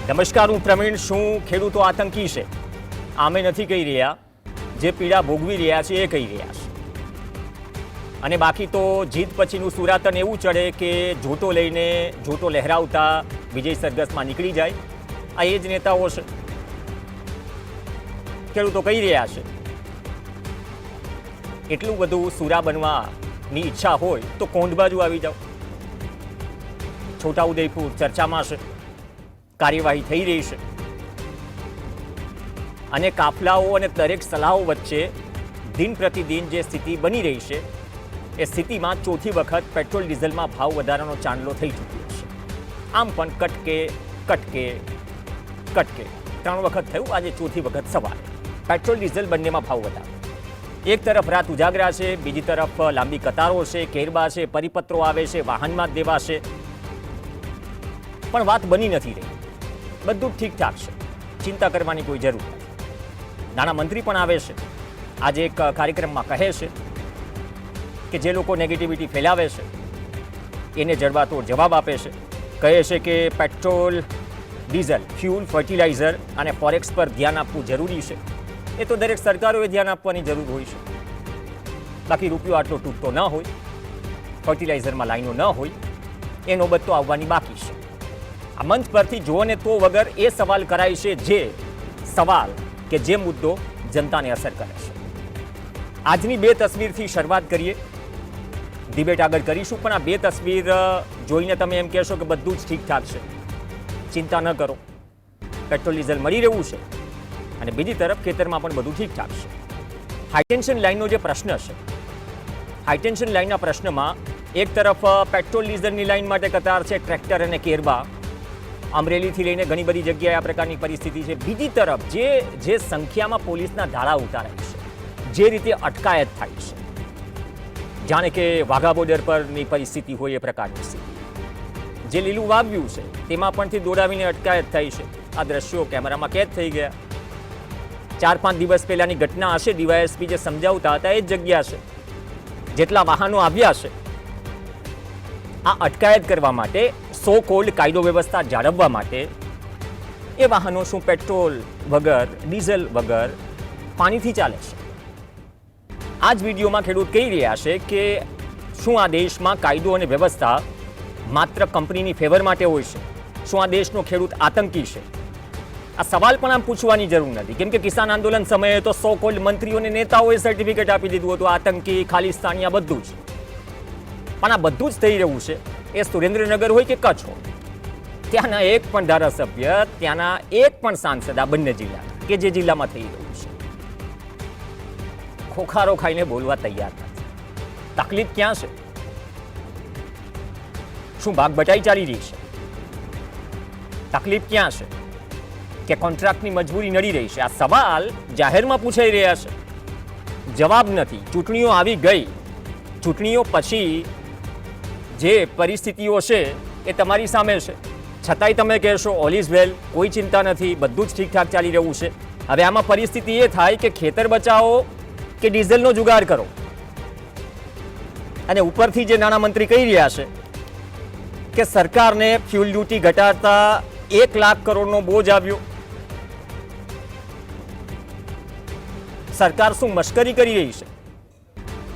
નમસ્કાર, હું પ્રવીણ. શું ખેડૂતો આતંકી છે? આમે નથી કહી રહ્યા. જે પીડા ભોગવી રહ્યા છે એ કહી રહ્યા છે. અને બાકી તો જીત પછીનું સુરાતન એવું ચડે કે જોટો લઈને જોટો લહેરાવતા વિજય સરઘસમાં નીકળી જાય. આ એ જ નેતાઓ છે. ખેડૂતો કહી રહ્યા છે એટલું બધું સુરા બનવાની ઈચ્છા હોય તો કોંઢ બાજુ આવી જાઓ. છોટાઉદેપુર ચર્ચામાં છે, કાર્યવાહી થઈ રહી છે અને કાફલાઓ અને દરેક સલાહો વચ્ચે દિન પ્રતિદિન જે સ્થિતિ બની રહી છે એ સ્થિતિમાં ચોથી વખત પેટ્રોલ ડીઝલમાં ભાવ વધારાનો ચાંદલો થઈ ચૂક્યો છે. આમ પણ કટકે કટકે કટકે 3 વખત થયું, આજે ચોથી વખત સવારે પેટ્રોલ ડીઝલ બંનેમાં ભાવ વધારો. એક તરફ રાત ઉજાગરા છે, બીજી તરફ લાંબી કતારો છે, કેરબા છે, પરિપત્રો આવે છે, વાહનમાં જ દેવાશે, પણ વાત બની નથી રહી. બધું ઠીકઠાક છે, ચિંતા કરવાની કોઈ જરૂર નથી. નાણામંત્રી પણ આવે છે, આજે એક કાર્યક્રમમાં કહે છે કે જે લોકો નેગેટિવિટી ફેલાવે છે એને જડબાતોડ જવાબ આપે છે. કહે છે કે પેટ્રોલ, ડીઝલ, ફ્યુલ, ફર્ટિલાઇઝર અને ફોરેક્સ પર ધ્યાન આપવું જરૂરી છે. એ તો દરેક સરકારોએ ધ્યાન આપવાની જરૂર હોય છે. બાકી રૂપિયો આટલો તૂટતો ન હોય, ફર્ટિલાઇઝરમાં લાઈનો ન હોય, એ નોબત તો આવવાની બાકી છે. આ મંચ પરથી જુઓ ને તો વગર એ સવાલ કરાય છે જે સવાલ કે જે મુદ્દો જનતાને અસર કરે છે. આજની 2 તસવીરથી શરૂઆત કરીએ. ડિબેટ આગળ કરીશું, પણ આ 2 તસવીર જોઈને તમે એમ કહેશો કે બધું જ ઠીકઠાક છે, ચિંતા ન કરો, પેટ્રોલ ડીઝલ મળી રહેવું છે અને બીજી તરફ ખેતરમાં પણ બધું ઠીકઠાક છે. હાઈટેન્શન લાઇનનો જે પ્રશ્ન છે, હાઈટેન્શન લાઇનના પ્રશ્નમાં એક તરફ પેટ્રોલ ડીઝલની લાઇન માટે કતાર છે, ટ્રેક્ટર અને કેરબા, અમરેલીથી લઈને ઘણી બધી જગ્યાએ આ પ્રકારની પરિસ્થિતિ છે. બીજી તરફ જે સંખ્યામાં પોલીસના ધારા ઉતારાય છે, જે રીતે અટકાયત થાય છે, જાણે કે વાઘા બોર્ડર પરની પરિસ્થિતિ હોય એ પ્રકારની સ્થિતિ. જે લીલું વાવ્યું છે તેમાં પણથી દોડાવીને અટકાયત થઈ છે. આ દ્રશ્યો કેમેરામાં કેદ થઈ ગયા. 4-5 દિવસ પહેલાની ઘટના હશે. ડીવાયએસપી જે સમજાવતા હતા એ જ જગ્યા છે. જેટલા વાહનો આવ્યા છે આ અટકાયત કરવા માટે, સો કોલ્ડ કાયદો વ્યવસ્થા જાળવવા માટે, એ વાહનો શું પેટ્રોલ વગર, ડીઝલ વગર, પાણીથી ચાલે છે? આ જ વિડીયોમાં ખેડૂત કહી રહ્યા છે કે શું આ દેશમાં કાયદો અને વ્યવસ્થા માત્ર કંપનીની ફેવર માટે હોય છે? શું આ દેશનો ખેડૂત આતંકી છે? આ સવાલ પણ આમ પૂછવાની જરૂર નથી, કેમ કે કિસાન આંદોલન સમયે તો સો કોલ્ડ મંત્રીઓને નેતાઓએ સર્ટિફિકેટ આપી દીધું હતું આતંકી, ખાલિસ્તાની, આ બધું જ. પણ આ બધું જ થઈ રહ્યું છે એ સુરેન્દ્રનગર હોય કે કચ્છ હોય. ત્યાંના એક પણ ધારાસભ્ય, ત્યાંના એક પણ સાંસદ, આ બંને જિલ્લા કે જે જિલ્લામાં થઈ રહ્યું છે, ખોખારો ખાઈને બોલવા તૈયાર નથી. તકલીફ ક્યાં છે? શું ભાગબટાઈ ચાલી રહી છે? તકલીફ ક્યાં છે? કે કોન્ટ્રાક્ટની મજબૂરી નડી રહી છે? આ સવાલ જાહેરમાં પૂછાઈ રહ્યા છે, જવાબ નથી. ચૂંટણીઓ આવી ગઈ, ચૂંટણીઓ પછી જે પરિસ્થિતિઓ છે એ તમારી સામે છે, છતાંય તમે કહેશો ઓલ ઇઝ વેલ, કોઈ ચિંતા નથી, બધું જ ઠીકઠાક ચાલી રહ્યું છે. હવે આમાં પરિસ્થિતિ એ થાય કે ખેતર બચાવો કે ડીઝલનો જુગાડ કરો. અને ઉપરથી જે નાણામંત્રી કહી રહ્યા છે કે સરકારને ફ્યુલ ડ્યુટી ઘટાડતા 1 લાખ કરોડનો બોજ આવ્યો. સરકાર શું મશ્કરી કરી રહી છે?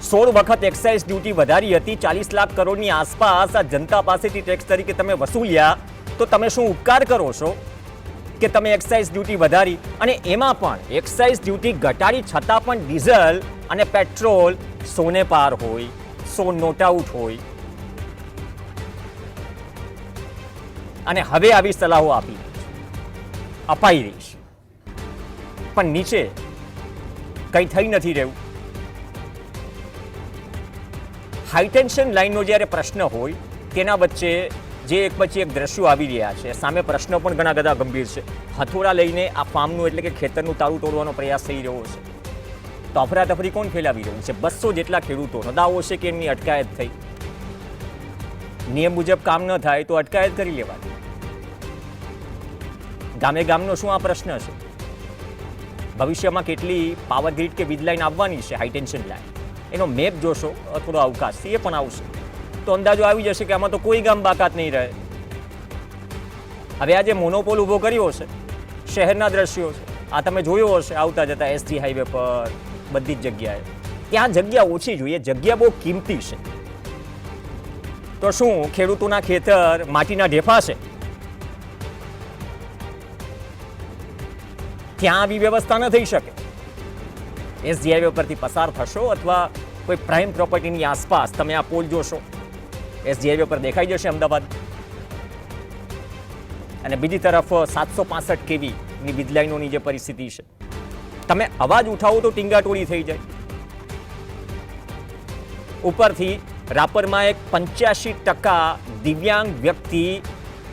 16 વખત એક્સાઇઝ ડ્યુટી વધારી હતી, 40 લાખ કરોડની આસપાસ આ જનતા પાસેથી ટેક્સ તરીકે તમે વસૂલ્યા. તો તમે શું ઉપકાર કરો છો કે તમે એક્સાઇઝ ડ્યુટી વધારી? અને એમાં પણ એક્સાઇઝ ડ્યુટી ઘટાડી છતાં પણ ડીઝલ અને પેટ્રોલ સોને પાર હોય, સો નોટ આઉટ હોય. અને હવે આવી સલાહો અપાઈ રહી છે, પણ નીચે કંઈ થઈ નથી રહ્યું. હાઈટેન્શન લાઇનનો જ્યારે પ્રશ્ન હોય તેના વચ્ચે જે એક પછી એક દ્રશ્યો આવી રહ્યા છે, સામે પ્રશ્નો પણ ઘણા બધા ગંભીર છે. હથોડા લઈને આ ફાર્મનું એટલે કે ખેતરનું તાળું તોડવાનો પ્રયાસ થઈ રહ્યો છે. તો અફરાતફરી કોણ ફેલાવી રહ્યું છે? 200 જેટલા ખેડૂતોનો દાવો છે કે એમની અટકાયત થઈ. નિયમ મુજબ કામ ન થાય તો અટકાયત કરી લેવાની. ગામે ગામનો શું આ પ્રશ્ન છે? ભવિષ્યમાં કેટલી પાવર ગ્રીડ કે વીજ લાઈન આવવાની છે, હાઈટેન્શન લાઈન, એનો મેપ જોશો થોડો અવકાશથી એ પણ આવશે તો અંદાજો આવી જશે કે આમાં તો કોઈ ગામ બાકાત નહીં રહે. હવે આ જે મોનોપોલ ઊભો કર્યો છે શહેરના દ્રશ્યો છે, આ તમે જોયો હશે આવતા જતા એસજી હાઈવે પર બધી જ જગ્યાએ. ત્યાં જગ્યા ઓછી જોઈએ, જગ્યા બહુ કિંમતી છે. તો શું ખેડૂતોના ખેતર માટીના ઢેફા છે? ત્યાં આવી વ્યવસ્થા ન થઈ શકે. એસજી હાઈવે પરથી પસાર થશો અથવા કોઈ પ્રાઇમ પ્રોપર્ટીની આસપાસ તમે આ પોલ જોશો, એસજી હાઈવે પર દેખાઈ જશે અમદાવાદ. અને બીજી તરફ 765 kV ની વીજ લાઈનોની જે પરિસ્થિતિ છે, તમે અવાજ ઉઠાવો તો ટીંગાટોળી થઈ જાય. ઉપરથી રાપરમાં એક 85% દિવ્યાંગ વ્યક્તિ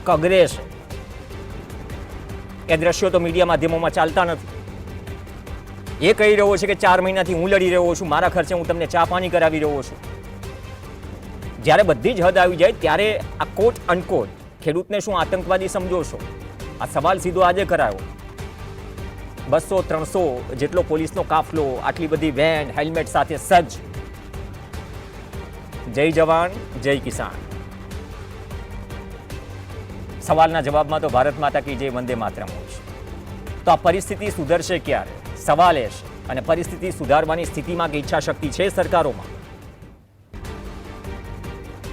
કગરે છે. એ દ્રશ્યો તો મીડિયા માધ્યમોમાં ચાલતા નથી. એ કહી રહ્યો છે કે 4 મહિનાથી હું લડી રહ્યો છું, મારા ખર્ચે હું તમને ચા પાણી કરાવી રહ્યો છું. જ્યારે બધી જ હદ આવી જાય ત્યારે આ કોટ અનકોટ ખેડૂતને શું આતંકવાદી સમજો છો? આ સવાલ સીધો આજે કરાયો. 200-300 જેટલો પોલીસનો કાફલો, આટલી બધી વેન હેલ્મેટ સાથે સજ્જ. જય જવાન જય કિસાન. સવાલના જવાબમાં તો ભારત માતા કી જય વંદે માતરમ હોય છે. તો આ પરિસ્થિતિ સુધરશે ક્યારે? સવાલ એ છે. અને પરિસ્થિતિ સુધારવાની સ્થિતિમાં કે ઈચ્છા શક્તિ છે સરકારોમાં?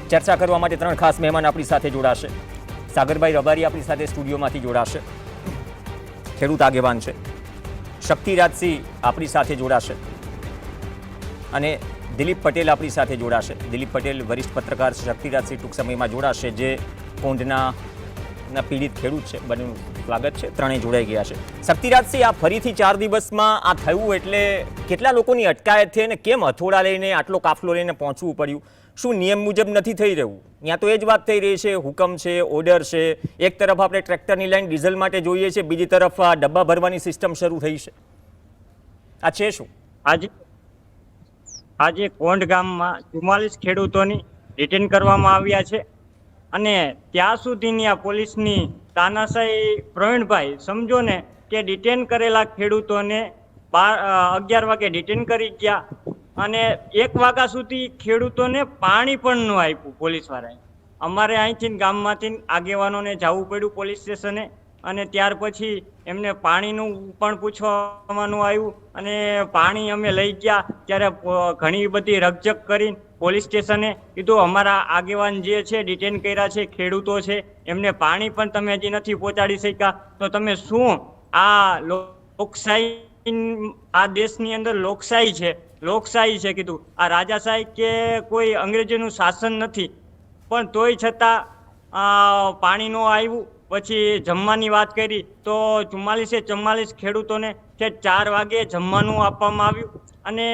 ચર્ચા કરવા માટે 3 ખાસ મહેમાન આપણી સાથે જોડાશે. સાગરભાઈ રબારી આપણી સાથે સ્ટુડિયોમાંથી જોડાશે, ખેડૂત આગેવાન છે. શક્તિરાજસિંહ આપણી સાથે જોડાશે અને દિલીપ પટેલ આપણી સાથે જોડાશે. દિલીપ પટેલ વરિષ્ઠ પત્રકાર છે, શક્તિરાજસિંહ ટૂંક સમયમાં જોડાશે, જે કોંઢના પીડિત ખેડૂત છે. બંનેનું સ્વાગત છે, ત્રણેય જોડાઈ ગયા છે. શક્તિરાજસિંહ, આ ફરીથી 4 દિવસમાં આ થયું એટલે કેટલા લોકોની અટકાયત થઈ અને કેમ હથોડા લઈને આટલો કાફલો લઈને પહોંચવું પડ્યું? શું નિયમ મુજબ નથી થઈ રહ્યું? ત્યાં તો એ જ વાત થઈ રહી છે, હુકમ છે, ઓર્ડર છે. એક તરફ આપણે ટ્રેક્ટરની લાઈન ડીઝલ માટે જોઈએ છે, બીજી તરફ આ ડબ્બા ભરવાની સિસ્ટમ શરૂ થઈ છે. આ છે શું? આજે કોંઢ ગામમાં 44 ખેડૂતોની ડિટેન કરવામાં આવ્યા છે અને ત્યાં સુધીની આ પોલીસની તાનાશાહી, પ્રવીણભાઈ સમજો ને કે ડિટેન કરેલા ખેડૂતોને 11 વાગે ડિટેન કરી ગયા અને 1 વાગ્યા સુધી ખેડૂતોને પાણી પણ ન આપ્યું પોલીસવાળાએ. અમારે અહીંથી ગામમાંથી આગેવાનોને જવું પડ્યું પોલીસ સ્ટેશને અને ત્યાર પછી એમને પાણીનું પણ પૂછવાનું આવ્યું અને પાણી અમે લઈ ગયા ત્યારે ઘણી બધી રકઝક કરીને પોલીસ સ્ટેશને કીધું અમારા આગેવાન જે છે ડિટેન કર્યા છે, ખેડૂતો છે, એમને પાણી પણ તમે હજી નથી પહોંચાડી શક્યા. તો તમે શું આ લોકશાહી, આ દેશની અંદર લોકશાહી છે, લોકશાહી છે કીધું, આ રાજાશાહી કે કોઈ અંગ્રેજીનું શાસન નથી. પણ તોય છતાં પાણી નો આવ્યું. પછી જમવાની વાત કરી તો 44 ખેડૂતોને 4 વાગે જમવાનું આપવામાં આવ્યું અને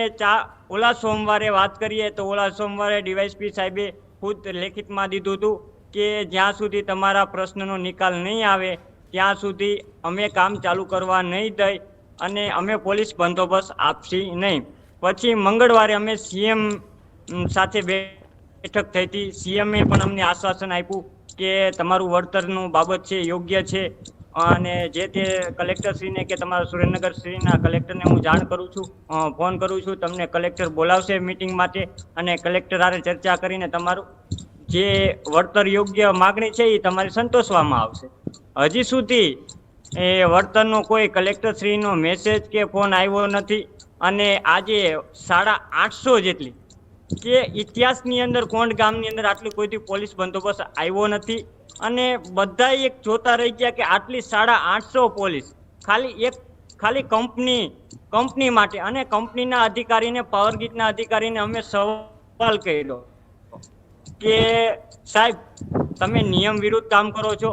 ઓલા સોમવારે વાત કરીએ તો ઓલા સોમવારે ડીવાયએસપી સાહેબે ખુદ લેખિતમાં દીધું હતું કે જ્યાં સુધી તમારા પ્રશ્નનો નિકાલ નહીં આવે ત્યાં સુધી અમે કામ ચાલુ કરવા નહીં દઈ અને અમે પોલીસ બંદોબસ્ત આપશી નહીં. પછી મંગળવારે અમે સીએમ સાથે બેઠક થઈ હતી. સીએમએ પણ અમને આશ્વાસન આપ્યું કે તમારું વળતરનું બાબત છે યોગ્ય છે અને જે તે કલેક્ટરશ્રીને કે તમારા સુરેન્દ્રનગરશ્રીના કલેક્ટરને હું જાણ કરું છું, ફોન કરું છું, તમને કલેક્ટર બોલાવશે મિટિંગ માટે અને કલેક્ટર હારે ચર્ચા કરીને તમારું જે વળતર યોગ્ય માગણી છે એ તમારી સંતોષવામાં આવશે. હજી સુધી એ વળતરનો કોઈ કલેક્ટરશ્રીનો મેસેજ કે ફોન આવ્યો નથી અને આજે 850 જેટલી કે ઇતિહાસની અંદર કોંઢ ગામની અંદર આટલી કોઈથી પોલીસ બંદોબસ્ત આવ્યો નથી અને બધા એક જોતા રહી ગયા કે આટલી 850 પોલીસ ખાલી કંપની માટે. અને કંપનીના અધિકારીને, પાવર ગ્રીડના અધિકારીને અમે સવાલ કર્યો કે સાહેબ તમે નિયમ વિરુદ્ધ કામ કરો છો.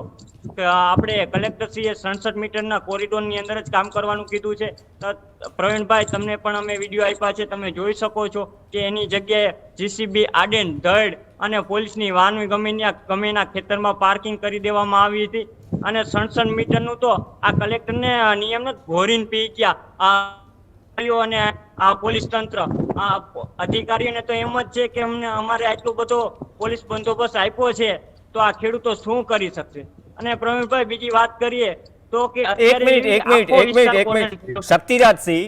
આપણે કલેક્ટરશ્રીએ 67 મીટરના કોરિડોરની અંદર જ કામ કરવાનું કીધું છે. પ્રવીણભાઈ તમને પણ અમે વિડીયો આપ્યા છે, તમે જોઈ શકો છો કે એની જગ્યાએ જીસીબી આડેન ધડ અને પોલીસની વાન ગમેના ખેતરમાં પાર્કિંગ કરી દેવામાં આવી હતી અને 67 મીટરનું તો આ કલેક્ટરને નિયમ ઘોરીને પી ગયા અને આ પોલીસ તંત્ર, આ અધિકારીઓને તો એમ જ છે કે અમારે આટલો બધો પોલીસ બંદોબસ્ત આપ્યો છે તો આ ખેડૂતો શું કરી શકશે. અને પ્રવીણભાઈ બીજી વાત કરીએ તો કે એક મિનિટ શક્તિરાજસિંહ,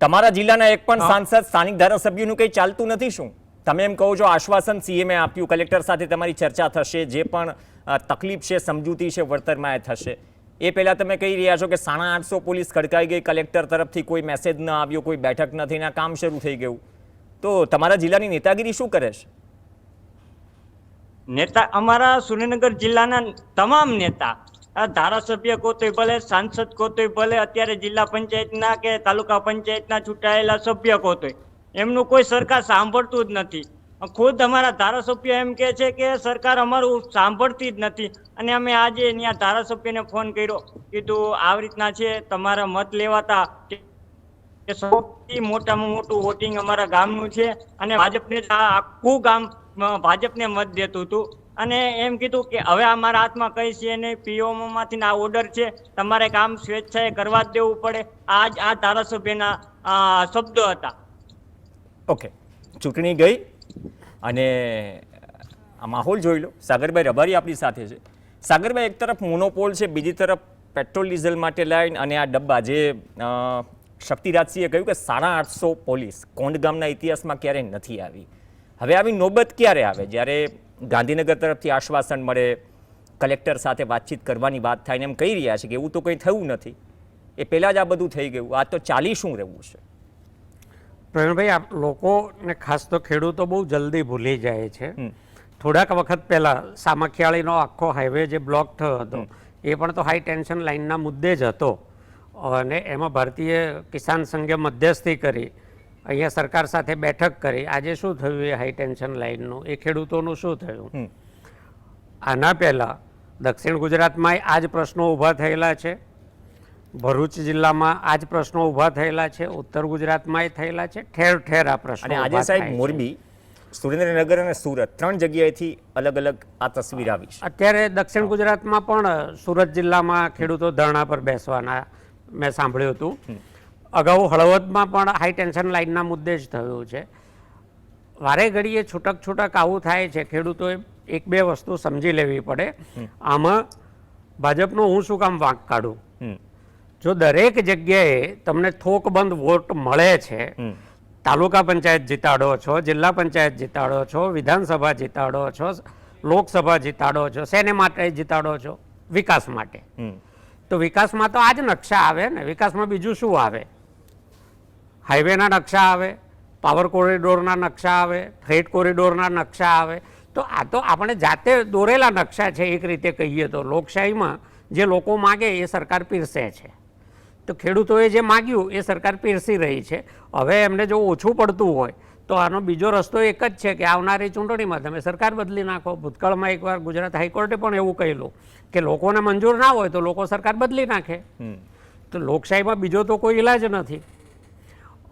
તમારા જિલ્લાના એક પણ સાંસદ, સ્થાનિક ધારાસભ્યનું કંઈ ચાલતું નથી શું? તમે એમ કહો છો આશ્વાસન સીએમએ આપ્યું, કલેક્ટર સાથે તમારી ચર્ચા થશે, જે પણ તકલીફ છે, સમજૂતી છે, વળતરમાં એ થશે. એ પહેલાં તમે કહી રહ્યા છો કે 850 પોલીસ ખડકાઈ ગઈ, કલેક્ટર તરફથી કોઈ મેસેજ ન આવ્યો, કોઈ બેઠક નથી, ના કામ શરૂ થઈ ગયું. તો તમારા જિલ્લાની નેતાગીરી શું કરે છે? નેતા અમારા સુરેન્દ્રનગર જિલ્લાના તમામ નેતા, ધારાસભ્ય કોતોય ભલે, સાંસદ કોતોય ભલે, અત્યારે જિલ્લા પંચાયતના કે તાલુકા પંચાયતના ચૂંટાયેલા સભ્ય કોતોય, એમનું કોઈ સરકાર સાંભળતું જ નથી. ખુદ અમારા ધારાસભ્ય એમ કે છે કે સરકાર અમારું સાંભળતી જ નથી. અને અમે આજે ત્યાં ધારાસભ્યને ફોન કર્યો, કીધું આવી રીતના છે, તમારા મત લેવાતા કે સૌથી મોટામાં મોટું વોટિંગ અમારા ગામનું છે અને ભાજપને આખું ગામ ભાજપને મત દેતું હતું. અને એમ કીધું કે હવે અમારા હાથમાં કઈ છે નહીં, પીઓમાંથી આ ઓર્ડર છે, તમારે કામ સ્વેચ્છાએ કરવા જ દેવું પડે. આ ધારાસભ્યના શબ્દો હતા. ઓકે, ચૂંટણી ગઈ અને આ માહોલ જોઈ લો. સાગરભાઈ રબારી આપણી સાથે છે. સાગરભાઈ, એક તરફ મોનોપોલ છે, બીજી તરફ પેટ્રોલ ડીઝલ માટે લાઈન અને આ ડબ્બા, જે શક્તિરાજસિંહે કહ્યું કે 850 પોલીસ કોંડ ગામના ઇતિહાસમાં ક્યારેય નથી આવી. હવે આવી નોબત ક્યારે આવે? જ્યારે ગાંધીનગર તરફથી આશ્વાસન મળે, કલેક્ટર સાથે વાતચીત કરવાની વાત થાય, ને એમ કહી રહ્યા છે કે એવું તો કંઈ થયું નથી, એ પહેલાં જ આ બધું થઈ ગયું. આ તો ચાલી શું રહ્યું છે? પ્રવીણભાઈ, લોકોને ખાસ તો ખેડૂતો બહુ જલ્દી ભૂલી જાય છે. થોડાક વખત પહેલાં સામખિયાળીનો આખો હાઈવે જે બ્લોક થયો હતો, એ પણ તો હાઈ ટેન્શન લાઇનના મુદ્દે જ હતો. અને એમાં ભારતીય કિસાન સંઘે મધ્યસ્થી કરી, અહીંયા સરકાર સાથે બેઠક કરી. આજે શું થયું એ હાઈ ટેન્શન લાઇનનું, એ ખેડૂતોનું શું થયું? આના પહેલાં દક્ષિણ ગુજરાતમાં આ જ પ્રશ્નો ઊભા થયેલા છે, ભરૂચ જિલ્લામાં આ જ પ્રશ્નો ઊભા થયેલા છે, ઉત્તર ગુજરાતમાં થયેલા છે, ઠેર ઠેર આ પ્રશ્નો. અને આજે સાહેબ મોરબી, સુરેન્દ્રનગર અને સુરત 3 જગ્યાએથી અલગ અલગ આ તસવીર આવી છે. અત્યારે દક્ષિણ ગુજરાતમાં પણ સુરત જિલ્લામાં ખેડૂતો ધરણા પર બેસવાના મેં સાંભળ્યું હતું. અગાઉ હળવદમાં પણ હાઈ ટેન્શન લાઇનના મુદ્દે જ થયું છે. વારે ઘડીએ છૂટક છૂટક આવું થાય છે. ખેડૂતોએ 1-2 વસ્તુ સમજી લેવી પડે. આમાં ભાજપનો હું શું કામ વાંક કાઢું? જો દરેક જગ્યાએ તમને થોકબંધ વોટ મળે છે, તાલુકા પંચાયત જીતાડો છો, જિલ્લા પંચાયત જીતાડો છો, વિધાનસભા જીતાડો છો, લોકસભા જીતાડો છો, શેને માટે જીતાડો છો? વિકાસ માટે. તો વિકાસમાં તો આ જ નકશા આવે ને. વિકાસમાં બીજું શું આવે? હાઈવેના નકશા આવે, પાવર કોરિડોરના નકશા આવે, ફ્રેટ કોરિડોરના નકશા આવે. તો આ તો આપણે જાતે દોરેલા નકશા છે. એક રીતે કહીએ તો લોકશાહીમાં જે લોકો માગે એ સરકાર પીરસે છે. તો ખેડૂતોએ જે માગ્યું એ સરકાર પીરસી રહી છે. હવે એમને જો ઓછું પડતું હોય તો આનો બીજો રસ્તો એક જ છે કે આવનારી ચૂંટણીમાં તમે સરકાર બદલી નાખો. ભૂતકાળમાં એકવાર ગુજરાત હાઈકોર્ટે પણ એવું કહેલું કે લોકોને મંજૂર ના હોય તો લોકો સરકાર બદલી નાખે. તો લોકશાહીમાં બીજો તો કોઈ ઇલાજ નથી.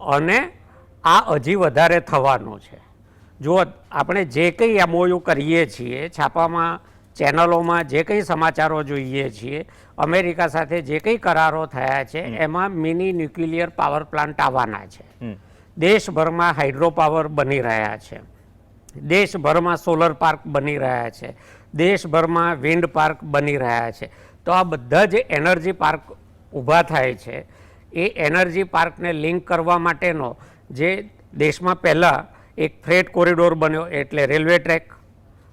અને આ હજી વધારે થવાનું છે. જો આપણે જે કંઈ MOU કરીએ છીએ, છાપામાં, ચેનલોમાં જે કંઈ સમાચારો જોઈએ છીએ, અમેરિકા સાથે જે કંઈ કરારો થયા છે, એમાં મિની ન્યુક્લિયર પાવર પ્લાન્ટ આવવાના છે. દેશભરમાં હાઇડ્રો પાવર બની રહ્યા છે, દેશભરમાં સોલર પાર્ક બની રહ્યા છે, દેશભરમાં વિન્ડ પાર્ક બની રહ્યા છે. તો આ બધા જે એનર્જી પાર્ક ઊભા થાય છે, એ એનર્જી પાર્કને લિંક કરવા માટેનો જે દેશમાં પહેલાં એક ફ્રેટ કોરિડોર બન્યો, એટલે રેલવે ટ્રેક,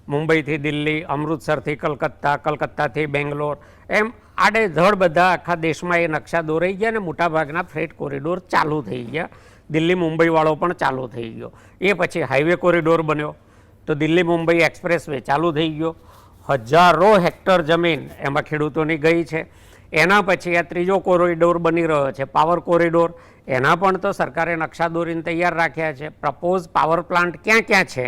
મુંબઈથી દિલ્હી, અમૃતસરથી કલકત્તા, કલકત્તાથી બેંગ્લોર, એમ આડેધડ બધા આખા દેશમાં એ નકશા દોરાઈ ગયા. અને મોટાભાગના ફ્રેટ કોરિડોર ચાલુ થઈ ગયા. દિલ્હી મુંબઈવાળો પણ ચાલુ થઈ ગયો. એ પછી હાઈવે કોરિડોર બન્યો તો દિલ્હી મુંબઈ એક્સપ્રેસ વે ચાલુ થઈ ગયો. હજારો હેક્ટર જમીન એમાં ખેડૂતોની ગઈ છે. એના પછી આ ત્રીજો કોરિડોર બની રહ્યો છે, પાવર કોરિડોર. એના પણ તો સરકારે નકશા દોરીને તૈયાર રાખ્યા છે. પ્રપોઝ પાવર પ્લાન્ટ ક્યાં ક્યાં છે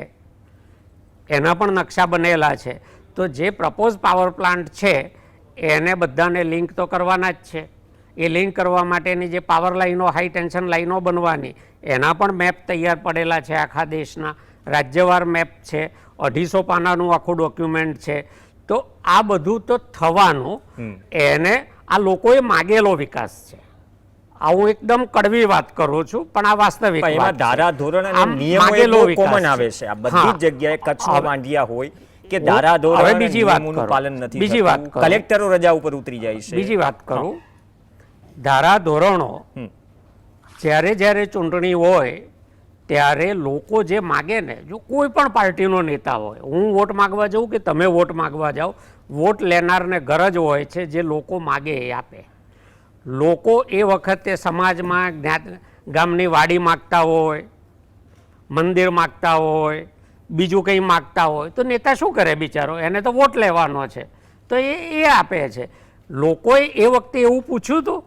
એના પણ નકશા બનેલા છે. તો જે પ્રપોઝ પાવર પ્લાન્ટ છે એને બધાને લિંક તો કરવાના જ છે. એ લિંક કરવા માટેની જે પાવર લાઈનો, હાઈ ટેન્શન લાઈનો બનવાની, એના પણ મેપ તૈયાર પડેલા છે. આખા દેશના રાજ્યવાર મેપ છે. 250 પાનાનું આખું ડોક્યુમેન્ટ છે. તો આ બધું તો થવાનું. એને આ લોકોએ માગેલો વિકાસ છે. આ હું એકદમ કડવી વાત કરું છું, પણ આ વાસ્તવિક વાત છે. ધારા ધોરણ અને નિયમો કોમન આવે છે. આ બધી જ જગ્યાએ કચ્છમાં વાંઢિયા હોય કે ધારા ધોરણ અને નિયમોનું પાલન નથી. બીજી વાત, કલેક્ટરો રજા ઉપર ઉતરી જાય છે. બીજી વાત કરું, ધારા ધોરણો જ્યારે જ્યારે ચૂંટણી હોય ત્યારે લોકો જે માગે ને, જો કોઈ પણ પાર્ટીનો નેતા હોય, હું વોટ માગવા જાઉં કે તમે વોટ માગવા જાઓ, વોટ લેનારને ગરજ હોય છે જે લોકો માગે એ આપે. લોકો એ વખતે સમાજમાં ગામની વાડી માગતા હોય, મંદિર માગતા હોય, બીજું કંઈ માગતા હોય, તો નેતા શું કરે બિચારો? એને તો વોટ લેવાનો છે, તો એ આપે છે. લોકોએ એ વખતે એવું પૂછ્યું હતું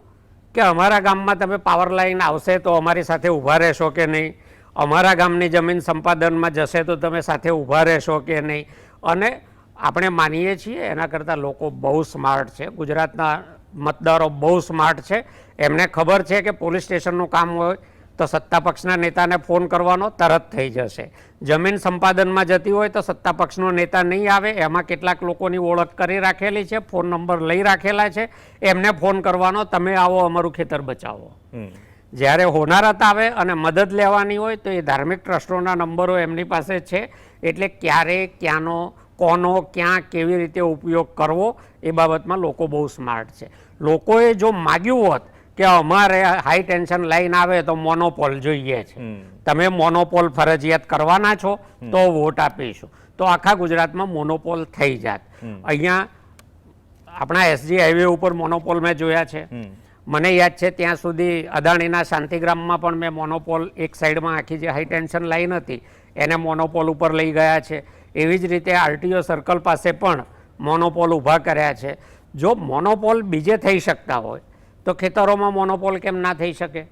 કે અમારા ગામમાં તમે પાવર લાઈન આવશે તો અમારી સાથે ઊભા રહેશો કે નહીં, અમારા ગામની જમીન સંપાદનમાં જશે તો તમે સાથે ઊભા રહેશો કે નહીં? અને આપણે માનીએ છીએ એના કરતાં લોકો બહુ સ્માર્ટ છે. ગુજરાતના મતદારો બહુ સ્માર્ટ છે. એમને ખબર છે કે પોલીસ સ્ટેશનનું કામ હોય તો સત્તા પક્ષના નેતાને ફોન કરવાનો, તરત થઈ જશે. જમીન સંપાદનમાં જતી હોય તો સત્તા પક્ષનો નેતા નહીં આવે, એમાં કેટલાક લોકોની ઓળખ કરી રાખેલી છે, ફોન નંબર લઈ રાખેલા છે, એમને ફોન કરવાનો, તમે આવો અમારું ખેતર બચાવો. જ્યારે હોનારત આવે અને મદદ લેવાની હોય તો એ ધાર્મિક ટ્રસ્ટોના નંબરો એમની પાસે છે. એટલે ક્યારે, ક્યાંનો, કોનો, ક્યાં, કેવી રીતે ઉપયોગ કરવો એ બાબતમાં લોકો બહુ સ્માર્ટ છે. લોકોએ જો માગ્યું હોત કે અમારે હાઈ ટેન્શન લાઈન આવે તો મોનોપોલ જોઈએ છે, તમે મોનોપોલ ફરજિયાત કરવાના છો તો વોટ આપીશું, તો આખા ગુજરાતમાં મોનોપોલ થઈ જાત. અહીંયા આપણા એસજી હાઈવે ઉપર મોનોપોલ મેં જોયા છે. મને યાદ છે ત્યાં સુધી અદાણીના શાંતિગ્રામમાં પણ મેં મોનોપોલ એક સાઈડમાં આખી જે હાઈ ટેન્શન લાઈન હતી એને મોનોપોલ ઉપર લઈ ગયા છે. એવી જ રીતે આરટીઓ સર્કલ પાસે પણ મોનોપોલ ઊભા કર્યા છે. જો મોનોપોલ બીજે થઈ શકતા હોય તો ખેતરોમાં મોનોપોલ કેમ ના થઈ શકે?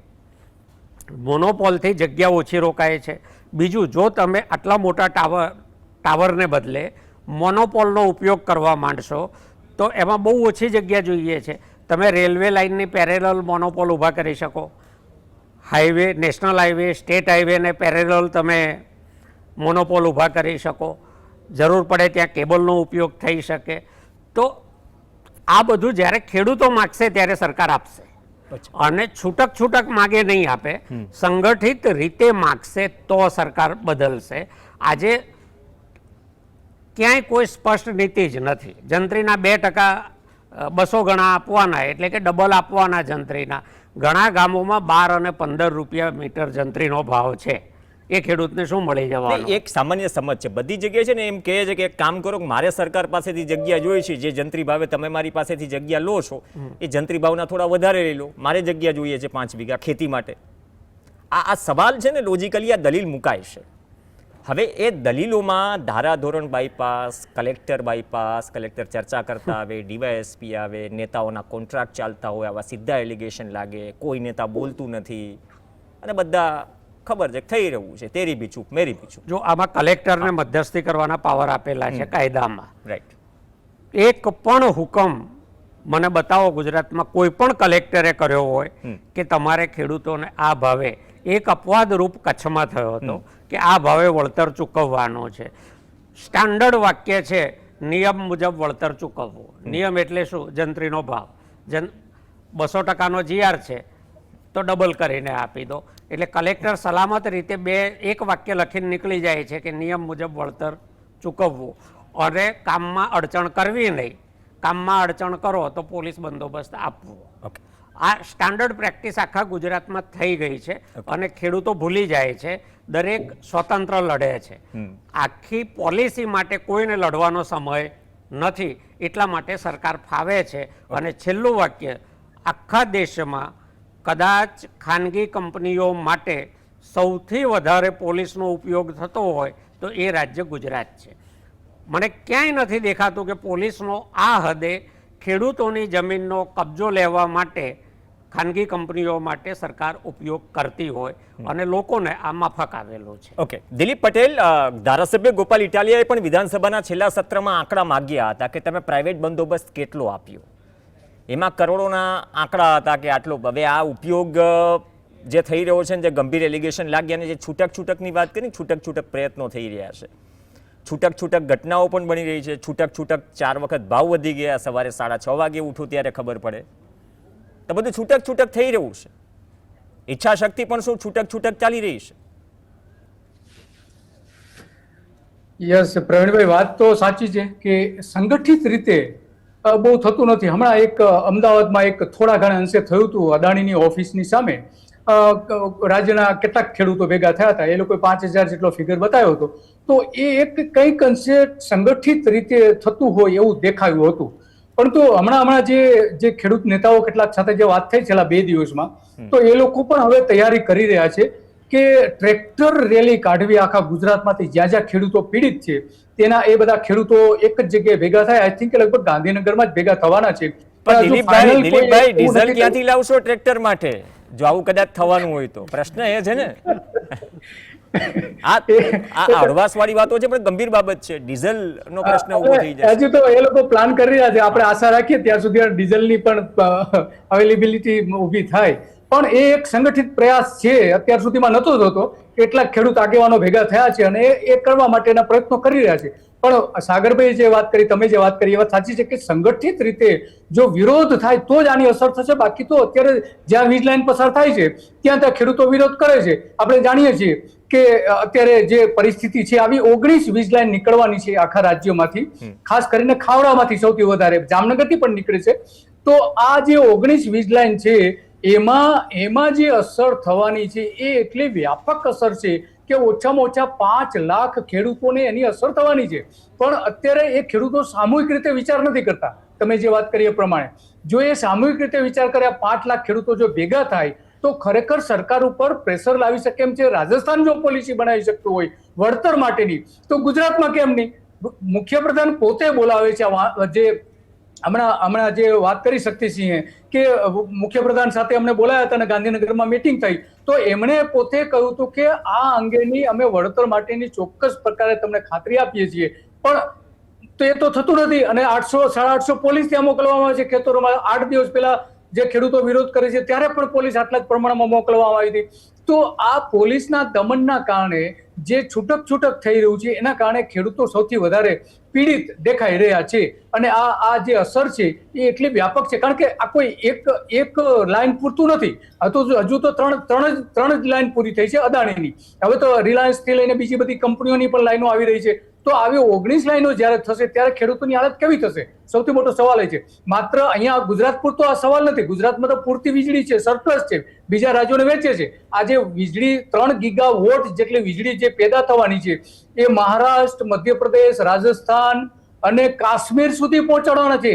મોનોપોલથી જગ્યા ઓછી રોકાય છે. બીજું, જો તમે આટલા મોટા ટાવરને બદલે મોનોપોલનો ઉપયોગ કરવા માંડશો તો એમાં બહુ ઓછી જગ્યા જોઈએ છે. તમે રેલવે લાઇનની પેરેલલ મોનોપોલ ઊભા કરી શકો, હાઈવે, નેશનલ હાઈવે, સ્ટેટ હાઈવેને પેરેલલ તમે મોનોપોલ ઊભા કરી શકો, જરૂર પડે ત્યાં કેબલનો ઉપયોગ થઈ શકે. તો આ બધું જ્યારે ખેડૂતો માગશે ત્યારે સરકાર આપશે, અને છૂટક છૂટક માગે નહીં આપે, સંગઠિત રીતે માગશે તો સરકાર બદલશે. આજે ક્યાંય કોઈ સ્પષ્ટ નીતિ જ નથી. જંત્રીના 2% 200 ગણા આપવાના, એટલે કે ડબલ આપવાના જંત્રીના. ઘણા ગામોમાં 12 અને 15 રૂપિયા મીટર જંત્રીનો ભાવ છે. એ ખેડૂતને શું મળી જવાનું? એક સામાન્ય સમજ છે બધી જગ્યાએ છે ને, એમ કહે છે કે એક કામ કરો, મારે સરકાર પાસેથી જગ્યા જોઈએ છે, જે જંત્રી ભાવે તમે મારી પાસેથી જગ્યા લો છો એ જંત્રી ભાવના થોડા વધારે લઈ લો, મારે જગ્યા જોઈએ છે 5 વીઘા ખેતી માટે. આ સવાલ છે ને, લોજિકલી આ દલીલ મુકાય છે. હવે એ દલીલોમાં ધારાધોરણ બાયપાસ, કલેક્ટર ચર્ચા કરતા આવે, ડીવાયએસપી આવે, નેતાઓના કોન્ટ્રાક્ટ ચાલતા હોય, આવા સીધા એલિગેશન લાગે, કોઈ નેતા બોલતું નથી, અને બધા ખબર છે થઈ રહ્યું છે, તેરી બી ચૂપ મેરી બી ચૂપ. જો આમાં કલેક્ટરને મધ્યસ્થી કરવાના પાવર આપેલા છે કાયદામાં, રાઈટ. એક પણ હુકમ મને બતાવો ગુજરાતમાં કોઈ પણ કલેક્ટરે કર્યો હોય કે તમારે ખેડૂતોને આ ભાવે, એક અપવાદરૂપ કચ્છમાં થયો હતો કે આ ભાવે વળતર ચૂકવવાનો છે. સ્ટાન્ડર્ડ વાક્ય છે નિયમ મુજબ વળતર ચૂકવવું. નિયમ એટલે શું? જંત્રીનો ભાવ. 200%નો જીઆર છે તો ડબલ કરીને આપી દો. એટલે કલેક્ટર સલામત રીતે એક વાક્ય લખીને નીકળી જાય છે કે નિયમ મુજબ વળતર ચૂકવવું, અને કામમાં અડચણ કરવી નહીં. કામમાં અડચણ કરો તો પોલીસ બંદોબસ્ત આપવો. આ સ્ટાન્ડર્ડ પ્રેક્ટિસ આખા ગુજરાતમાં થઈ ગઈ છે, અને ખેડૂતો ભૂલી જાય છે. દરેક સ્વતંત્ર લડે છે. આખી પોલિસી માટે કોઈને લડવાનો સમય નથી, એટલા માટે સરકાર ફાવે છે. અને છેલ્લું વાક્ય, આખા દેશમાં કદાચ ખાનગી કંપનીઓ માટે સૌથી વધારે પોલીસનો ઉપયોગ થતો હોય તો એ રાજ્ય ગુજરાત છે. મને ક્યાંય નથી દેખાતું કે પોલીસનો આ હદે ખેડૂતોની જમીનનો કબજો લેવા માટે ખાનગી કંપનીઓ માટે સરકાર ઉપયોગ કરતી હોય, અને લોકોને આ માફક આવેલું છે. ઓકે, દિલીપ પટેલ, ધારાસભ્ય ગોપાલ ઇટાલિયાએ પણ વિધાનસભાના છેલ્લા સત્રમાં આંકડા માગ્યા હતા કે તમે પ્રાઇવેટ બંદોબસ્ત કેટલો આપ્યો. એમાં કરોડોના આંકડા હતા કે આટલો. હવે આ ઉપયોગ જે થઈ રહ્યો છે ને, જે ગંભીર એલિગેશન લાગ્યા, અને જે છૂટકની વાત કરી, છૂટક પ્રયત્નો થઈ રહ્યા છે, છૂટક ઘટનાઓ પણ બની રહી છે, છૂટક 4 વખત ભાવ વધી ગયા, સવારે 6:30 વાગે ઉઠું ત્યારે ખબર પડે, તો બધું છૂટક થઈ રહ્યું છે. ઈચ્છા શક્તિ પણ શું છૂટક ચાલી રહી છે. યસ પ્રવીણભાઈ, વાત તો સાચી છે કે સંગઠિત રીતે બહુ થતું નથી. હમણાં એક અમદાવાદમાં એક થોડા ઘણા અંશે થયું હતું અદાણીની ઓફિસની સામે. રાજ્યના કેટલાક ખેડૂતો ભેગા થયા હતા, એ લોકોએ 5,000 જેટલો ફિગર બતાવ્યો હતો. તો એ એક કંઈક અંશે સંગઠિત રીતે થતું હોય એવું દેખાયું હતું. પરંતુ હમણાં જે ખેડૂત નેતાઓ કેટલાક સાથે જે વાત થઈ છેલ્લા 2 દિવસમાં, તો એ લોકો પણ હવે તૈયારી કરી રહ્યા છે કે ટ્રેક્ટર રેલી કાઢવી આખા ગુજરાતમાંથી જ્યાં જ્યાં ખેડૂતો પીડિત છે તેના એ બધા ખેડૂતો એક જ જગ્યાએ ભેગા થાય. આઈ થિંક લગભગ ગાંધીનગરમાં જ ભેગા થવાના છે. પણ દિલીપભાઈ ડીઝલ ક્યાંથી લાવશો ટ્રેક્ટર માટે જો આવું કદાચ થવાનું હોય તો? પ્રશ્ન એ છે ને. આ હળવાશ વાળી વાતો છે પણ ગંભીર બાબત છે. ડીઝલ નો પ્રશ્ન ઉભો થઈ જાય. હજુ તો એ લોકો પ્લાન કરી રહ્યા છે. આપણે આશા રાખીએ ત્યાં સુધી ડીઝલની પણ અવેલેબિલિટી ઊભી થાય. પણ એ એક સંગઠિત પ્રયાસ છે, અત્યાર સુધીમાં નહોતો થતો. કેટલાક ખેડૂત આગેવાનો ભેગા થયા છે અને એ કરવા માટેના પ્રયત્નો કરી રહ્યા છે. પણ સાગરભાઈ જે વાત કરી, તમે જે વાત કરી, એ વાત સાચી છે કે સંગઠિત રીતે જો વિરોધ થાય તો જ આની અસર થશે. બાકી તો અત્યારે જ્યાં વીજ લાઈન પસાર થાય છે ત્યાં ખેડૂતો વિરોધ કરે છે. આપણે જાણીએ છીએ કે અત્યારે જે પરિસ્થિતિ છે આવી 19 વીજ લાઈન નીકળવાની છે આખા રાજ્યમાંથી, ખાસ કરીને ખાવડામાંથી સૌથી વધારે, જામનગરથી પણ નીકળે છે. તો આ જે 19 વીજ લાઈન છે એમાં જે અસર થવાની છે એ એટલી વ્યાપક અસર છે કે ઓછામાં ઓછા 5 લાખ ખેડૂતોને એની અસર થવાની છે. પણ અત્યારે એ ખેડૂતો સામૂહિક રીતે વિચાર નથી કરતા. તમે જે વાત કરી એ પ્રમાણે જો એ સામૂહિક રીતે વિચાર કર્યા 5 લાખ ખેડૂતો જો ભેગા થાય તો ખરેખર સરકાર ઉપર પ્રેશર લાવી શકે એમ છે. રાજસ્થાન જો પોલિસી બનાવી શકતું હોય વળતર માટેની, તો ગુજરાતમાં કેમ નહીં? મુખ્યપ્રધાન પોતે બોલાવે છે. જે હમણાં જે વાત કરી શક્તિસિંહે કે મુખ્યપ્રધાન સાથે અમને બોલાયા હતા અને ગાંધીનગરમાં મીટિંગ થઈ, તો એમણે પોતે કહ્યું હતું કે આ અંગેની અમે વળતર માટેની ચોક્કસ પ્રકારે તમને ખાતરી આપીએ છીએ. પણ તો એ તો થતું નથી અને 800-850 પોલીસ ત્યાં મોકલવામાં આવે છે ખેતરોમાં. 8 દિવસ પહેલા જે ખેડૂતો વિરોધ કરે છે ત્યારે પણ પોલીસ આટલા જ પ્રમાણમાં મોકલવામાં આવી હતી. તો આ પોલીસના દમનના કારણે જે છૂટક થઈ રહ્યું છે એના કારણે ખેડૂતો સૌથી વધારે પીડિત દેખાઈ રહ્યા છે. અને આ જે અસર છે એ એટલી વ્યાપક છે, કારણ કે આ કોઈ એક લાઈન પૂરતું નથી. હજુ તો ત્રણ જ લાઈન પૂરી થઈ છે અદાણીની. હવે તો રિલાયન્સ થી લઈને બીજી બધી કંપનીઓની પણ લાઈનો આવી રહી છે. તો આવી 19 લાઈનો જયારે થશે ત્યારે ખેડૂતોની હાલત કેવી થશે? સૌથી મોટો સવાલ એ છે. માત્ર અહીંયા ગુજરાત પૂરતો આ સવાલ નથી. ગુજરાતમાં તો પૂરતી વીજળી છે, સરપ્લસ છે, બીજા રાજ્યોને વેચે છે. આજે વીજળી 3 ગીગાવોટ જેટલી વીજળી જે પેદા થવાની છે એ મહારાષ્ટ્ર, મધ્યપ્રદેશ, રાજસ્થાન અને કાશ્મીર સુધી પહોંચાડવાના છે.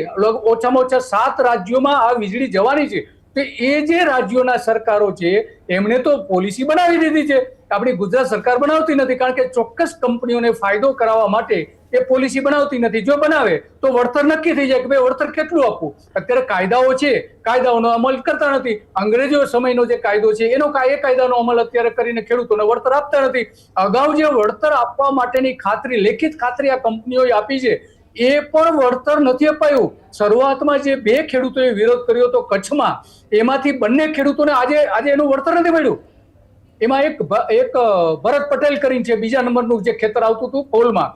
ઓછામાં ઓછા 7 રાજ્યોમાં આ વીજળી જવાની છે. તો એ જે રાજ્યોના સરકારો છે એમણે તો પોલિસી બનાવી દીધી છે. આપણી ગુજરાત સરકાર બનાવતી નથી, કારણ કે ચોક્કસ કંપનીઓને ફાયદો કરાવવા માટે એ પોલિસી બનાવતી નથી. જો બનાવે તો વળતર નક્કી થઈ જાય કે ભાઈ વળતર કેટલું આપવું. અત્યારે કાયદાઓ છે, કાયદાઓનો અમલ કરતા નથી. અંગ્રેજો સમયનો જે કાયદો છે એ કાયદાનો અમલ અત્યારે કરીને ખેડૂતોને વળતર આપતા નથી. અગાઉ જે વળતર આપવા માટેની લેખિત ખાતરી આ કંપનીઓએ આપી છે એ પણ વળતર નથી અપાયું. શરૂઆતમાં જે 2 ખેડૂતોએ વિરોધ કર્યો હતો કચ્છમાં, એમાંથી બંને ખેડૂતોને આજે એનું વળતર નથી મળ્યું. એમાં એક ભરત પટેલ કરીને છે, બીજા નંબરનું જે ખેતર આવતું હતું પોલમાં,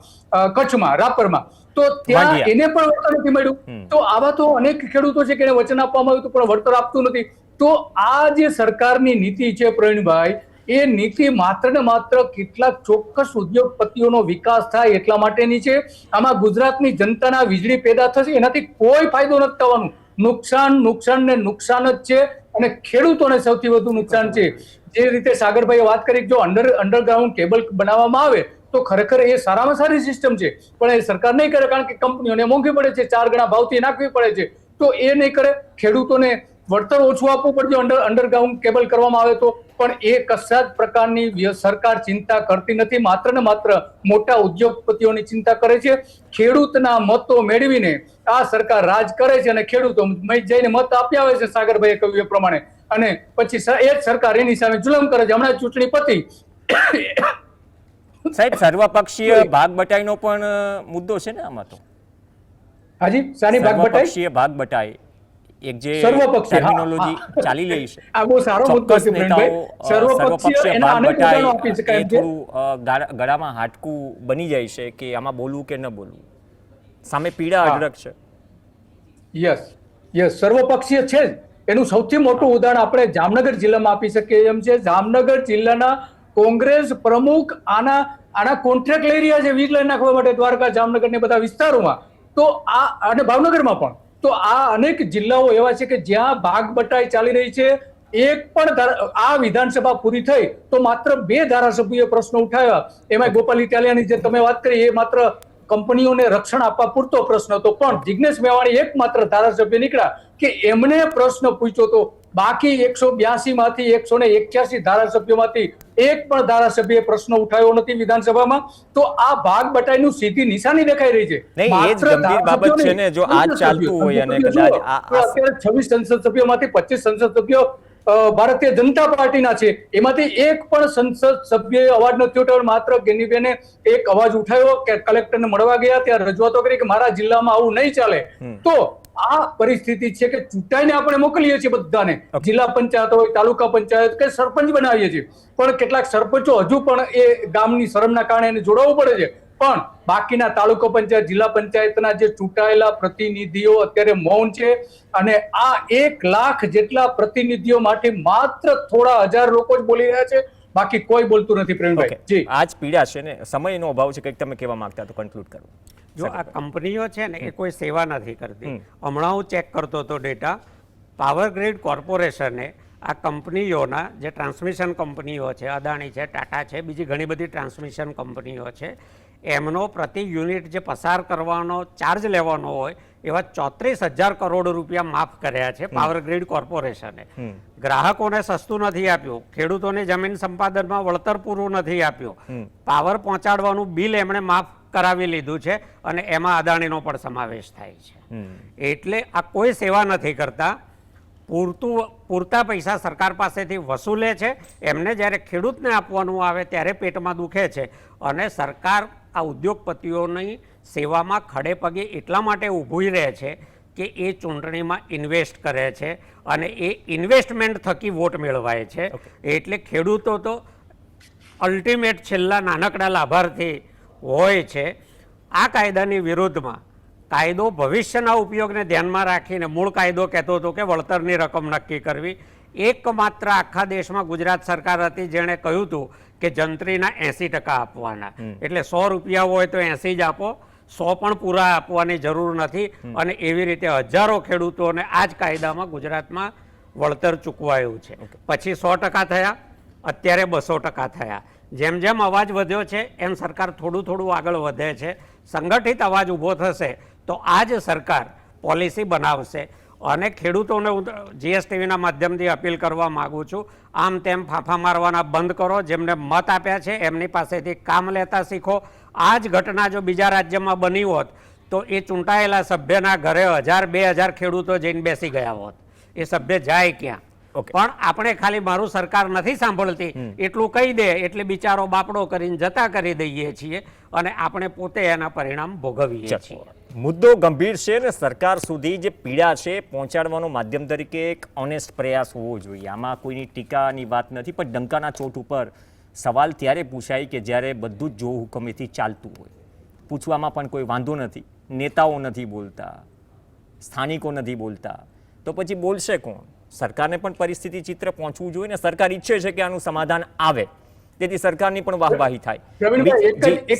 કચ્છમાં, રાપરમાં, તો ત્યાં એને પણ વળતર નથી મળ્યું. તો આવા તો અનેક ખેડૂતો છે કે એને વચન આપવામાં આવ્યું પણ વળતર આપતું નથી. તો આ જે સરકારની નીતિ છે પ્રવીણભાઈ, એ નીતિ માત્ર ને માત્ર કેટલાક ચોક્કસ ઉદ્યોગપતિઓનો વિકાસ થાય એટલા માટેની છે. આમાં ગુજરાતની જનતાના વીજળી પેદા થશે એનાથી કોઈ ફાયદો નથી થવાનો. નુકસાન ને નુકસાન જ છે અને ખેડૂતોને સૌથી વધુ નુકસાન છે. જે રીતે સાગરભાઈએ વાત કરી, જો અંડરગ્રાઉન્ડ કેબલ બનાવવામાં આવે તો ખરેખર એ સારામાં સારી સિસ્ટમ છે. પણ એ સરકાર નહીં કરે, કારણ કે કંપનીઓને મોંઘી પડે છે, 4 ગણા ભાવથી નાખવી પડે છે. તો એ નહીં કરે. ખેડૂતોને વળતર ઓછું આપવું પડશે અંડરગ્રાઉન્ડ કેબલ કરવામાં આવે તો. પણ એ કશા જ પ્રકારની સરકાર ચિંતા કરતી નથી. માત્ર ને માત્ર મોટા ઉદ્યોગપતિઓની ચિંતા કરે છે. ખેડૂતના મતો મેળવીને આ સરકાર રાજ કરે છે અને ખેડૂતો જઈને મત આપ્યા આવે છે સાગરભાઈએ કહ્યું એ પ્રમાણે, અને પછી એ જ સરકાર એની સામે જુલમ કરે છે. હમણાં ચૂંટણી પતી. સાહેબ, સર્વપક્ષીય ભાગ બટાઈનો પણ મુદ્દો છે ને આમાં તો? હાજી, સાની ભાગ બટાઈ? સર્વપક્ષીય ભાગ બટાઈ એક જે સર્વપક્ષીય ટર્મિનોલોજી ચાલી રહી છે. આ બહુ સારો મુદ્દો છે પ્રેમભાઈ. સર્વપક્ષીય એના અનેક ઉદાહરણો આપી શકાય છે. ગળામાં હાડકું બની જાય છે કે આમાં બોલવું કે ન બોલવું. સામે પીડા અઢળક છે. યસ, સર્વપક્ષીય છે જ. એનું સૌથી મોટું ઉદાહરણ આપણે જામનગર જિલ્લામાં આપી શકીએ એમ છે. જામનગર જિલ્લાના કોંગ્રેસ પ્રમુખ આના કોન્ટ્રાક્ટ લઈ રહ્યા છે વીજ લાઈન નાખવા માટે દ્વારકા, જામનગર ને બધા વિસ્તારોમાં. તો અને ભાવનગરમાં પણ. તો આ અનેક જિલ્લાઓ એવા છે કે જ્યાં ભાગ બટાઈ ચાલી રહી છે. એક પણ આ વિધાનસભા પૂરી થઈ તો માત્ર 2 ધારાસભ્યોએ પ્રશ્ન ઉઠાવ્યા. એમાં ગોપાલ ઇટાલિયાની જે તમે વાત કરી એ માત્ર કંપનીઓને રક્ષણ આપવા પૂરતો પ્રશ્ન હતો, પણ જિગ્નેશ મેવાણી એકમાત્ર ધારાસભ્ય નીકળ્યા કે એમને પ્રશ્ન પૂછ્યો તો બાકી 182 માંથી 181 ધારાસભ્યોમાંથી એક પણ ધારાસભ્યએ પ્રશ્ન ઉઠાવ્યો નથી વિધાનસભામાં. તો આ ભાગ બટાઈનું સીધી નિશાની દેખાઈ રહી છે. નહીં, એ જ ગંભીર બાબત છે ને. જો આ ચાલતું હોય અને કદાચ અત્યારે 26 સંસદ સભ્યોમાંથી 25 સંસદ સભ્યો ભારતીય જનતા પાર્ટીના છે, એમાંથી એક પણ સંસદ સભ્યએ અવાજ નથી ઉઠાવ્યો. માત્ર ગેનીબેને એક અવાજ ઉઠાવ્યો કે કલેક્ટરને મળવા ગયા, ત્યાં રજૂઆતો કરી કે મારા જિલ્લામાં આવું નહીં ચાલે. તો આ પરિસ્થિતિ છે કે ચૂંટાઈને આપણે મોકલીએ છીએ બધાને, જિલ્લા પંચાયત હોય, તાલુકા પંચાયત કે સરપંચ બનાવીએ છીએ, પણ કેટલાક સરપંચો હજુ પણ એ ગામની શરમના કારણે એને જોડાવવું પડે છે. પણ બાકીના તાલુકા પંચાયત, જિલ્લા પંચાયતના જે ચૂંટાયેલા પ્રતિનિધિઓ અત્યારે મૌન છે, અને આ 1 લાખ જેટલા પ્રતિનિધિઓ માટે માત્ર થોડા હજાર લોકો જ બોલી રહ્યા છે, બાકી કોઈ બોલતું નથી. પ્રવીણભાઈ જી, આ જ પીડા છે ને, સમયનો અભાવ છે. કંઈક તમે કહેવા માંગતા તો કન્ક્લુડ કરો. જો આ કંપનીઓ છે ને એ કોઈ સેવા નથી કરતી. હમણાં હું ચેક કરતો હતો ડેટા, પાવર ગ્રીડ કોર્પોરેશને આ કંપનીઓના જે ટ્રાન્સમિશન કંપનીઓ છે, અદાણી છે, ટાટા છે, બીજી ઘણી બધી ટ્રાન્સમિશન કંપનીઓ છે, એમનો પ્રતિ યુનિટ જે પસાર કરવાનો ચાર્જ લેવાનો હોય એવા 34,000 કરોડ રૂપિયા માફ કર્યા છે પાવર ગ્રીડ કોર્પોરેશને. ગ્રાહકોને સસ્તું નથી આપ્યું, ખેડૂતોને જમીન સંપાદનમાં વળતર પૂરું નથી આપ્યું, પાવર પહોંચાડવાનું બિલ એમણે માફ કરાવી લીધું છે, અને એમાં અદાણીનો પણ સમાવેશ થાય છે. એટલે આ કોઈ સેવા નથી કરતા. પૂરતા પૈસા સરકાર પાસેથી વસૂલે છે, એમને જ્યારે ખેડૂતને આપવાનું આવે ત્યારે પેટમાં દુખે છે. અને સરકાર આ ઉદ્યોગપતિઓની સેવામાં ખડે પગે એટલા માટે ઊભી રહે છે કે એ ચૂંટણીમાં ઇન્વેસ્ટ કરે છે, અને એ ઇન્વેસ્ટમેન્ટ થકી વોટ મેળવાય છે. એટલે ખેડૂતો તો અલ્ટિમેટ છેલ્લા નાનકડા લાભાર્થી હોય છે. આ કાયદાની વિરુદ્ધમાં કાયદો ભવિષ્યના ઉપયોગને ધ્યાનમાં રાખીને મૂળ કાયદો કહેતો હતો કે વળતરની રકમ નક્કી કરવી. એકમાત્ર આખા દેશમાં ગુજરાત સરકાર હતી જેણે કહ્યું હતું કે જંત્રીના 80% આપવાના, એટલે 100 રૂપિયા હોય તો 80 જ આપો, 100 પણ પૂરા આપવાની જરૂર નથી. અને એવી રીતે હજારો ખેડૂતોને આ જ કાયદામાં ગુજરાતમાં વળતર ચૂકવાયું છે. પછી 100% થયા, અત્યારે 200% થયા. જેમ જેમ અવાજ વધ્યો છે એમ સરકાર થોડું થોડું આગળ વધે છે. સંગઠિત અવાજ ઊભો થશે તો આ જ સરકાર પોલિસી બનાવશે. અને ખેડૂતોને હું જીએસટીવીના માધ્યમથી અપીલ કરવા માગું છું, આમ તેમ ફાંફા મારવાના બંધ કરો. જેમને મત આપ્યા છે એમની પાસેથી કામ લેતા શીખો. આ જ ઘટના જો બીજા રાજ્યમાં બની હોત તો એ ચૂંટાયેલા સભ્યના ઘરે 1000-2000 ખેડૂતો જઈને બેસી ગયા હોત. એ સભ્ય જાય ક્યાં? પણ આપણે ખાલી મારું સરકાર નથી સાંભળતી એટલું કહી દે એટલે બિચારો બાપડો કરીને જતા કરી દઈએ છીએ, અને આપણે પોતે એના પરિણામ ભોગવીએ છીએ. મુદ્દો ગંભીર છે અને સરકાર સુધી જે પીડા છે પહોંચાડવાનો માધ્યમ તરીકે એક ઓનેસ્ટ પ્રયાસ હોવો જોઈએ. આમાં કોઈની ટીકાની વાત નથી, પણ ડંકાના ચોટ ઉપર સવાલ ત્યારે પૂછાય કે જ્યારે બધું જ જો હુકમેથી ચાલતું હોય. પૂછવામાં પણ કોઈ વાંધો નથી, નેતાઓ નથી બોલતા, સ્થાનિકો નથી બોલતા, તો પછી બોલશે કોણ? સરકારને પણ પરિસ્થિતિ ચિત્ર પહોંચવું જોઈએ ને. સરકાર ઈચ્છે છે કે આનું સમાધાન આવે, તેથી સરકારની પણ વાહવાહી થાય. એક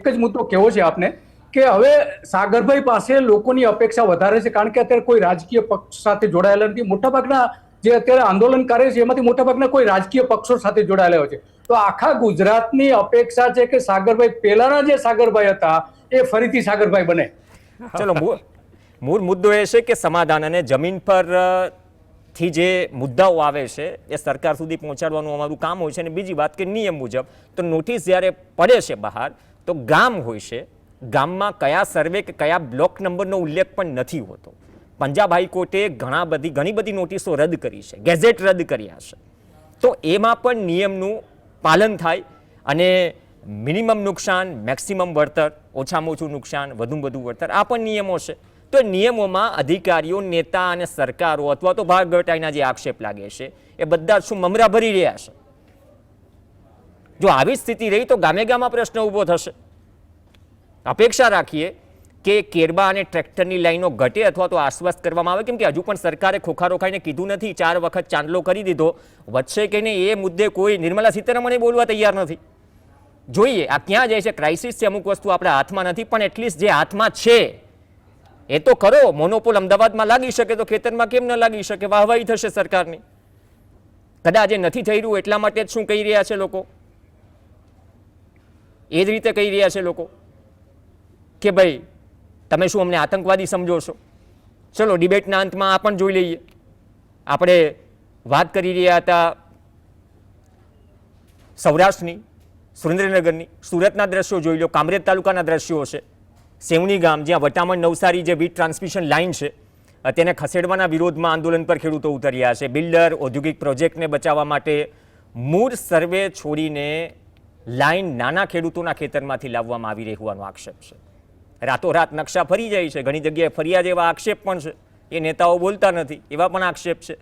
જ મુદ્દો કેવો છે આપને કે હવે સાગરભાઈ પાસે લોકોની અપેક્ષા વધારે છે, કારણ કે અત્યારે કોઈ રાજકીય પક્ષ સાથે જોડાયેલા નથી. મોટાભાગના જે અત્યારે આંદોલન કરે છે એમાંથી મોટાભાગના કોઈ રાજકીય પક્ષો સાથે જોડાયેલા હોય છે. તો આખા ગુજરાતની અપેક્ષા છે કે સાગરભાઈ પહેલાના જે સાગરભાઈ હતા એ ફરીથી સાગરભાઈ બને. ચલો, મૂળ મુદ્દો એ છે કે સમાધાન અને જમીન પર થી જે મુદ્દાઓ આવે છે એ સરકાર સુધી પહોંચાડવાનું અમારું કામ હોય છે. અને બીજી વાત કે નિયમ મુજબ તો નોટિસ જ્યારે પડે છે બહાર તો ગામ હોય છે, ગામમાં કયા સર્વે કે કયા બ્લોક નંબરનો ઉલ્લેખ પણ નથી હોતો. પંજાબ હાઈકોર્ટે ઘણી બધી નોટિસો રદ કરી છે, ગેઝેટ રદ કર્યા છે. તો એમાં પણ નિયમનું પાલન થાય અને મિનિમમ નુકસાન, મેક્સિમમ વળતર, ઓછામાં ઓછું નુકસાન, વધુમાં વધુ વળતર, આ પણ નિયમો છે. તો નિયમોમાં અધિકારીઓ, નેતા અને સરકારો અથવા તો ભાગ ઘટાઈના જે આક્ષેપ લાગે છે એ બધા શું મમરા ભરી રહ્યા છે? જો આવી સ્થિતિ રહી તો ગામે ગામમાં પ્રશ્ન ઊભો થશે. અપેક્ષા રાખીએ કે કેરબા અને ટ્રેક્ટરની લાઈનો ઘટે અથવા તો આશ્વસ્ત કરવામાં આવે, કેમ કે હજુ પણ સરકારે ખોખારો ખાઈને કીધું નથી, 4 વખત ચાંદલો કરી દીધો. વધશે કે નહીં એ મુદ્દે કોઈ નિર્મલા સીતારમણે બોલવા તૈયાર નથી. જોઈએ આ ક્યાં જાય છે. ક્રાઇસિસ છે, અમુક વસ્તુ આપણા હાથમાં નથી, પણ એટલીસ્ટ જે હાથમાં છે એ તો કરો, મોનોપોલ અમદાવાદમાં લાગી શકે તો ખેતરમાં કેમ ન લાગી શકે? વાહવાહી થશે સરકારની. કદાચ એ નથી થઈ રહ્યું એટલા માટે જ શું કહી રહ્યા છે લોકો? એ જ રીતે કહી રહ્યા છે લોકો કે ભાઈ તમે શું અમને આતંકવાદી સમજો છો? ચલો ડિબેટના અંતમાં આ પણ જોઈ લઈએ. આપણે વાત કરી રહ્યા હતા સૌરાષ્ટ્રની, સુરેન્દ્રનગરની, સુરતના દ્રશ્યો જોઈ લો, કામરેજ તાલુકાના દ્રશ્યો છે. સેવણી ગામ જ્યાં વટામણ નવસારી જે વીજ ટ્રાન્સમિશન લાઇન છે તેને ખસેડવાના વિરોધમાં આંદોલન પર ખેડૂતો ઉતર્યા છે. બિલ્ડર ઔદ્યોગિક પ્રોજેક્ટને બચાવવા માટે મૂળ સર્વે છોડીને લાઇન નાના ખેડૂતોના ખેતરમાંથી લાવવામાં આવી રહી હોવાનો આક્ષેપ છે. રાતોરાત નકશા ફરી જાય છે. ઘણી જગ્યાએ ફરિયા જેવા આક્ષેપ પણ છે. એ નેતાઓ બોલતા નથી એવા પણ આક્ષેપ છે.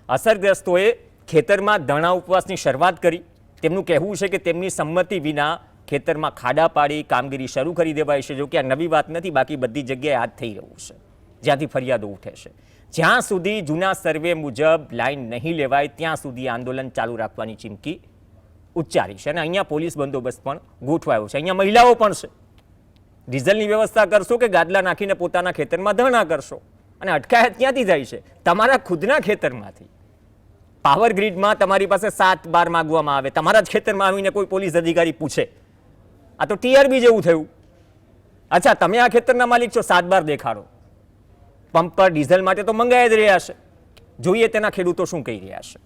અસરગ્રસ્તોએ ખેતરમાં ધરણા ઉપવાસની શરૂઆત કરી. તેમનું કહેવું છે કે તેમની સંમતિ વિના ખેતરમાં ખાડા પાડી કામગીરી શરૂ કરી દેવાય છે. જો કે આ નવી વાત નથી, બાકી બધી જગ્યાએ આ જ થઈ રહ્યું છે જ્યાંથી ફરિયાદો ઉઠે છે. જ્યાં સુધી જૂના સર્વે મુજબ લાઇન નહીં લેવાય ત્યાં સુધી આંદોલન ચાલુ રાખવાની ચીમકી ઉચ્ચારી છે. અને અહીંયા પોલીસ બંદોબસ્ત પણ ગોઠવાયો છે. અહીંયા મહિલાઓ પણ છે. ડીઝલની વ્યવસ્થા કરશો કે ગાદલા નાખીને પોતાના ખેતરમાં ધરણા કરશો? અને અટકાયત ક્યાંથી થાય છે? તમારા ખુદના ખેતરમાંથી. પાવર ગ્રીડમાં તમારી પાસે 7-12 માગવામાં આવે, તમારા જ ખેતરમાં આવીને કોઈ પોલીસ અધિકારી પૂછે. આ તો ટીઆરબી જેવું થયું. અચ્છા, તમે આ ખેતરના માલિક છો, 7-12 દેખાડો. પંપ પર ડીઝલ માટે તો મંગાઈ જ રહ્યા છે. જોઈએ તેના ખેડૂતો શું કહી રહ્યા છે.